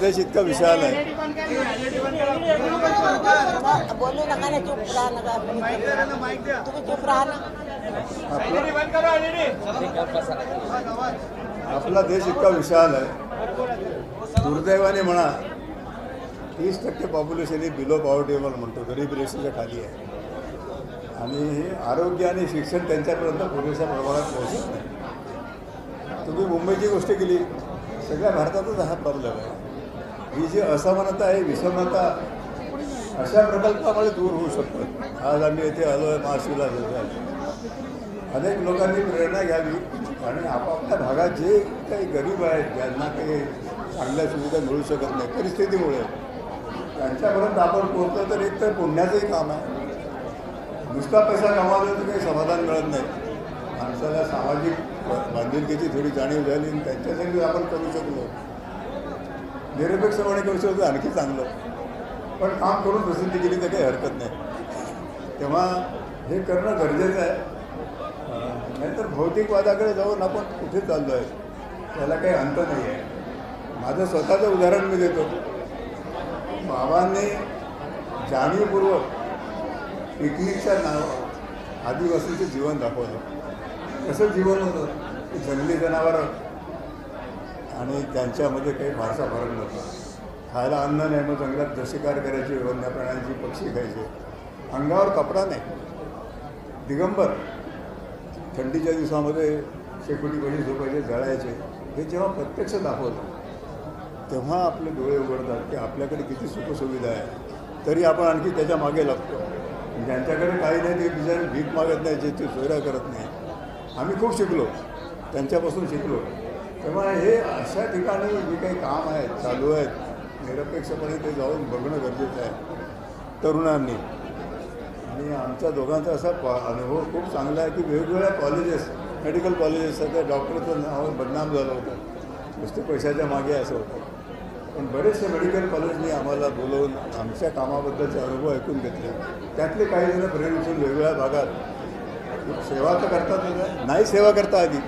देश इतका विशाल आहे. बोलू नका ना, चुप राहा नका, तुम्ही चुप राहा ना. आपला देश इतका विशाल आहे. दुर्दैवाने म्हणा 30% पॉप्युलेशन ही बिलो पॉवर्टी लेवल म्हणतो, गरीब रेषेच्या खाली आहे. आणि आरोग्य आणि शिक्षण त्यांच्यापर्यंत पुरेशा प्रमाणात पोहोचत नाही. तुम्ही मुंबईची गोष्ट केली, सगळ्या भारतातच हा प्रॉब्लेम आहे. ही जी असमानता आहे, विषमता अशा प्रकल्पामुळे दूर होऊ शकतो. आज आम्ही येथे आलो आहे महाशिवला. अनेक लोकांनी प्रेरणा घ्यावी आणि आपापल्या भागात जे काही गरीब आहेत, ज्यांना काही चांगल्या सुविधा मिळू शकत नाही परिस्थितीमुळे, त्यांच्यापर्यंत आपण पोहोचलं तर एक तर पुण्याचंही काम आहे. नुसता पैसा कमावला तर काही समाधान मिळत नाही. माणसाला सामाजिक बांधिलकीची थोडी जाणीव झाली आणि त्यांच्यासाठी आपण करू शकलो, निरपेक्षपणे करू शकलो आणखी चांगलं. पण काम करून प्रसिद्धी केली तर काही हरकत नाही. तेव्हा हे करणं गरजेचं आहे. नाहीतर भौतिकवादाकडे जाऊन आपण कुठे चाललो आहे, त्याला काही अंत नाही आहे. माझं स्वतःचं उदाहरण मी देतो. बाबांनी जाणीवपूर्वक पिकनिकच्या नावावर आदिवासीचं जीवन दाखवलं. कसं जीवन होतं, जंगली जनावरं आणि त्यांच्यामध्ये काही फारसा फरक नव्हता. खायला अन्न नाही, मग जंगलात शिकार करायची, वन्य प्राण्यांची, पक्षी खायचे. अंगावर कपडा नाही, दिगंबर. थंडीच्या दिवसामध्ये शेकोटीपाशी झोपायचे, जळायचे. हे जेव्हा प्रत्यक्ष दाखवलं तेव्हा आपले डोळे उघडतात की आपल्याकडे किती सुखसुविधा आहे, तरी आपण आणखी त्याच्या मागे लागतो. ज्यांच्याकडे काही नाही ते बिचारे भीक मागत नाही, जे ते सोयरा करत नाही. आम्ही खूप शिकलो, त्यांच्यापासून शिकलो. तेव्हा हे अशा ठिकाणी जे काही काम आहेत, चालू आहेत, निरपेक्षपणे ते जाऊन बघणं गरजेचं आहे तरुणांनी. आणि आमच्या दोघांचा असा अनुभव खूप चांगला आहे की वेगवेगळ्या कॉलेजेस, मेडिकल कॉलेजेस, सध्या डॉक्टरचं नाव बदनाम झालं होतं, नुसते पैशाच्या मागे असं होतं. पण बरेचसे मेडिकल कॉलेजनी आम्हाला बोलवून आमच्या कामाबद्दलचे अनुभव ऐकून घेतले. त्यातले काही जण प्रेरणा उचलून वेगवेगळ्या भागात सेवा तर करतात, नाही सेवा करता आधी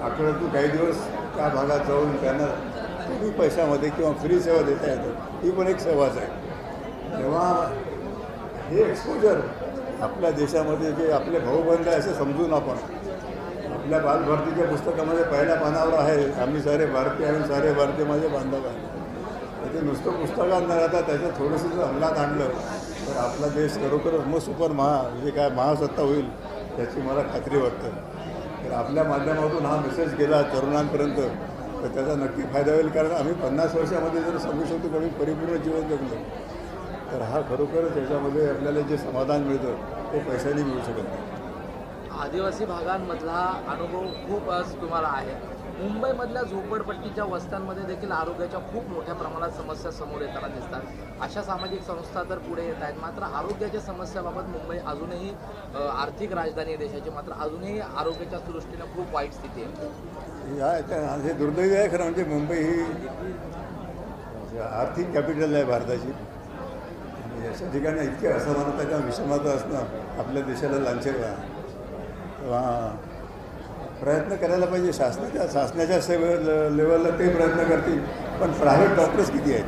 आठवड्यातून काही दिवस त्या भागात जाऊन त्यांना कमी पैशामध्ये किंवा फ्री सेवा देता येते. ही पण एक सेवाच आहे. तेव्हा हे एक्सपोजर आपल्या देशामध्ये जे आपले भाऊबंद आहे असं समजून आपण आपल्या बालभारतीच्या पुस्तकामध्ये पहिल्या पानावर आहे, आम्ही सारे भारतीय आणि सारे भारतीय माझे बांधव आहे. ते नुसतं पुस्तकात न राहता त्याचं थोडंसं जर अंमलात आणलं तर आपला देश खरोखरच मग सुपर म्हणजे काय महासत्ता होईल त्याची मला खात्री वाटते. तर आपल्या माध्यमातून हा मेसेज गेला तरुणांपर्यंत तर त्याचा नक्की फायदा होईल. कारण आम्ही 50 वर्षामध्ये जर सांगू शकतो की आम्ही परिपूर्ण जीवन जगलो तर हा खरोखरच त्याच्यामध्ये आपल्याला जे समाधान मिळतं ते पैशाने मिळू शकत नाही. आदिवासी भागांमधला अनुभव खूप तुम्हाला आहे. मुंबईमधल्या झोपडपट्टीच्या वस्त्यांमध्ये देखील आरोग्याच्या खूप मोठ्या प्रमाणात समस्या समोर येताना दिसतात. अशा सामाजिक संस्था तर पुढे येत आहेत, मात्र आरोग्याच्या समस्याबाबत मुंबई अजूनही आर्थिक राजधानी आहे देशाची, मात्र अजूनही आरोग्याच्या दृष्टीने खूप वाईट स्थिती आहे. हे दुर्दैवी आहे खरं. म्हणजे मुंबई ही आर्थिक कॅपिटल आहे भारताची. अशा ठिकाणी इतकी असमानता किंवा विषमता असणं आपल्या देशाला लांछन आहे. तेव्हा प्रयत्न करायला पाहिजे. शासनाच्या लेवलला ते प्रयत्न करतील, पण प्रायव्हेट डॉक्टर्स किती आहेत?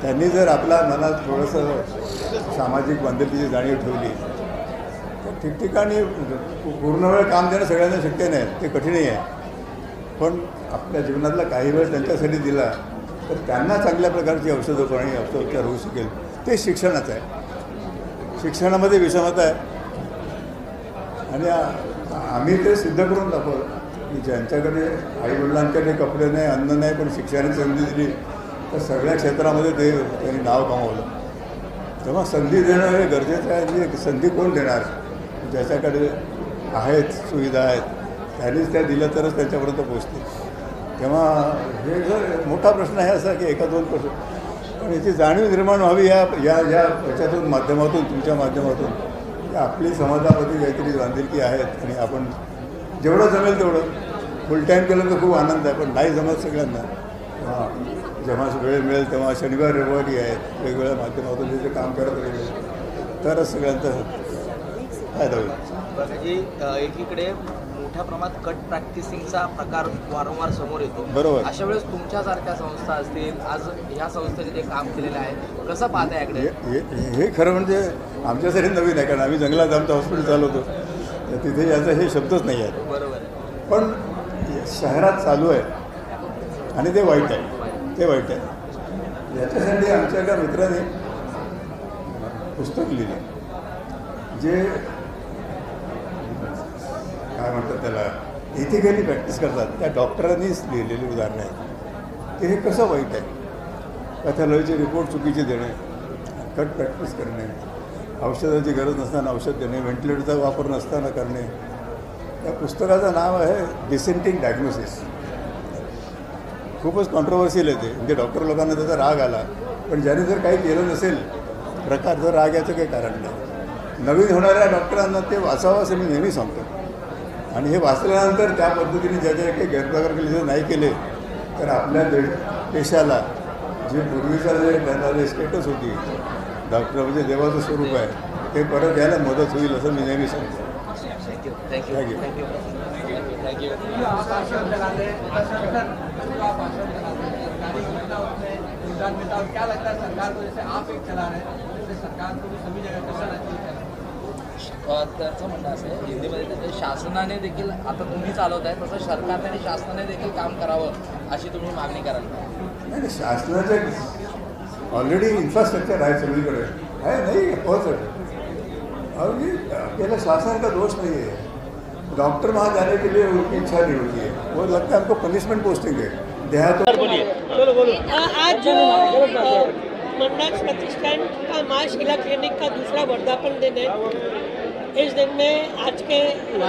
त्यांनी जर आपल्या मनात थोडंसं सामाजिक बांधिलकीची जाणीव ठेवली तर ठिकठिकाणी पूर्ण वेळ काम देणं सगळ्यांना शक्य नाही, ते कठीणही आहे. पण आपल्या जीवनातला काही वेळ त्यांच्यासाठी दिला तर त्यांना चांगल्या प्रकारची औषधं आणि औषधोपचार होऊ शकेल. ते शिक्षणाचं आहे. शिक्षणामध्ये विषमता आहे आणि आम्ही ते सिद्ध करून दाखवलं की ज्यांच्याकडे आईवडिलांकडे कपडे नाही, अन्न नाही, पण शिक्षणाची संधी दिली तर सगळ्या क्षेत्रामध्ये त्यांनी नाव कमावलं. तेव्हा संधी देणं हे गरजेचं आहे. म्हणजे संधी कोण देणार? ज्याच्याकडे आहेत, सुविधा आहेत, त्यांनीच त्या दिल्या तरच त्यांच्यापर्यंत पोचते. तेव्हा हे जर मोठा प्रश्न आहे असा की 1-2 प्रश्न, पण याची जाणीव निर्माण व्हावी याच्यातून माध्यमातून, तुमच्या माध्यमातून, की आपली समाजामध्ये काहीतरी बांधिलकी आहेत आणि आपण जेवढं जमेल तेवढं फुल टाईम केलं तर खूप आनंद आहे. पण नाही जमत सगळ्यांना. जेव्हा वेळ मिळेल तेव्हा शनिवार रविवारी आहेत वेगवेगळ्या माध्यमातून जे काम करत राहिले तरच सगळ्यांचा फायदा होईल. एकीकडे मोठ्या प्रमाणात कट प्रॅक्टिसिंगचा प्रकार वारंवार समोर येतो. बरोबर. अशा वेळेस तुमच्यासारख्या संस्था असतील, आज ह्या संस्थेने जे काम केलेलं आहे, कसं पाहता याकडे? हे खरं म्हणजे आमच्यासाठी नवीन आहे, कारण आम्ही जंगलात आमचं हॉस्पिटल चालवतो, तर तिथे याचा हे शब्दच नाही आहेत. बरोबर आहे. पण शहरात चालू आहे आणि ते वाईट आहे, ते वाईट आहे. याच्यासाठी आमच्या एका मित्राने पुस्तक लिहिलं, जे काय म्हणतात त्याला, इथिकली प्रॅक्टिस करतात त्या डॉक्टरांनीच लिहिलेली उदाहरणं आहेत. ते हे कसं वाईट आहे. पॅथॉलॉजीचे रिपोर्ट चुकीचे देणे, कट प्रॅक्टिस करणे, औषधाची गरज नसताना औषध देणे, व्हेंटिलेटरचा वापर नसताना करणे. या पुस्तकाचं नाव आहे डिसेंटिंग डायग्नोसिस. खूपच कॉन्ट्रोवर्शियल आहे ते, म्हणजे डॉक्टर लोकांना त्याचा राग आला, पण ज्याने जर काही केलं नसेल प्रकार, जर राग याचं काही कारण नाही. नवीन होणाऱ्या डॉक्टरांना ते वाचावं असं मी नेहमी सांगतो. आणि हे वाचल्यानंतर त्या पद्धतीने ज्या ज्या काही गैरप्रकार केले जर नाही केले तर आपल्या देशाला जे पूर्वीचा जे त्यांना जे स्टेटस होती, डॉक्टर म्हणजे देवाचं स्वरूप आहे, ते परत यायला मदत होईल असं मी नेहमी सांगतो. थँक्यू थँक्यू थँक्यू थँक्यू क्या लगता है सरकार को, जैसे आप एक चला रहे हैं, जैसे सरकार को भी सभी जगह कैसा रहती है? त्याचं म्हणणं असं आहे, हिंदीमध्ये त्याचं शासनाने देखील, आता तुम्ही चालवत आहे तसं सरकारने आणि शासनाने देखील काम करावं अशी तुम्ही मागणी कराल? नाही, शासनाचं ऑलरेडी इन्फ्रास्ट्रक्चर आहे सगळीकडे आहे, नाही पोहोचत. और ये अकेला शासन का दोष नहीं है. डॉक्टर वहाँ जाने के लिए उनकी इच्छा नहीं होती है, वो लगता है हमको पनिशमेंट पोस्टिंग है. देहातों आज जो मंडाक्स प्रतिष्ठान का माँ शीला क्लिनिक का दूसरा वर्धापन दिन है. इस दिन में आज के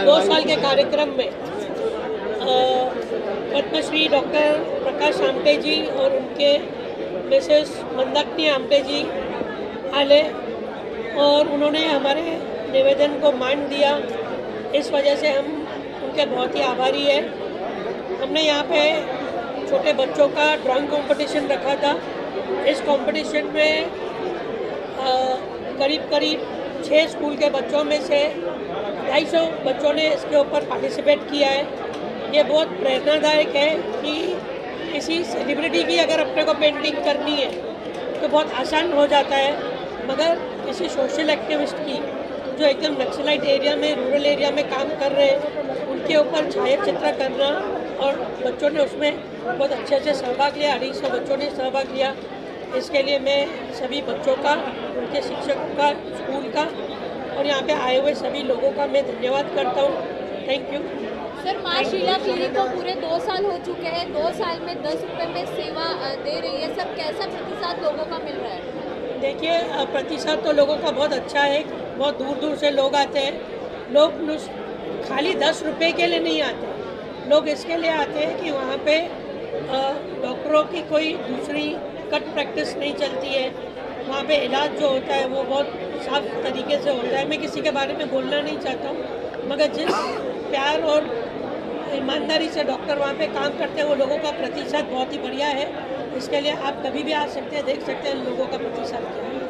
2 साल के कार्यक्रम में पद्मश्री डॉक्टर प्रकाश आमटे जी और उनके मिसेस मंदाकिनी आमटे जी आए और उन्होंने हमारे निवेदन को मान दिया. इस वजह से हम उनके बहुत ही आभारी हैं. हमने यहाँ पे छोटे बच्चों का ड्राइंग कंपटीशन रखा था. इस कंपटीशन में करीब करीब 6 स्कूल के बच्चों में से 250 बच्चों ने इसके ऊपर पार्टिसिपेट किया है. ये बहुत प्रेरणादायक है कि किसी सेलिब्रिटी की अगर अपने को पेंटिंग करनी है तो बहुत आसान हो जाता है, मगर किसी सोशल एक्टिविस्ट की जो एकदम नक्सलाइट एरिया में, रूरल एरिया में काम कर रहे हैं, उनके ऊपर छायाचित्र करना, और बच्चों ने उसमें बहुत अच्छे से सहभाग लिया. 250 बच्चों ने सहभाग लिया. इसके लिए मैं सभी बच्चों का, उनके शिक्षकों का, स्कूल का और यहाँ पे आए हुए सभी लोगों का मैं धन्यवाद करता हूँ. Thank you. सर, माँ शीला क्लिनिक को पूरे 2 साल हो चुके हैं. 2 साल में 10 रुपये में सेवा दे रही है. सर, कैसा प्रतिसाद लोगों का मिल रहा है? देखिए, प्रतिसाद तो लोगों का बहुत अच्छा है. बहुत दूर दूर से लोग आते हैं. लोग खाली 10 रुपये के लिए नहीं आते. लोग इसके लिए आते हैं कि वहाँ पे डॉक्टरों की कोई दूसरी कट प्रैक्टिस नहीं चलती है. वहाँ पे इलाज जो होता है वो बहुत साफ तरीके से होता है. मैं किसी के बारे में बोलना नहीं चाहता हूँ, मगर जिस प्यार और ईमानदारी से डॉक्टर वहाँ पे काम करते हैं वो लोगों का प्रतिशत बहुत ही बढ़िया है. इसके लिए आप कभी भी आ सकते हैं, देख सकते हैं लोगों का प्रतिशत क्या है.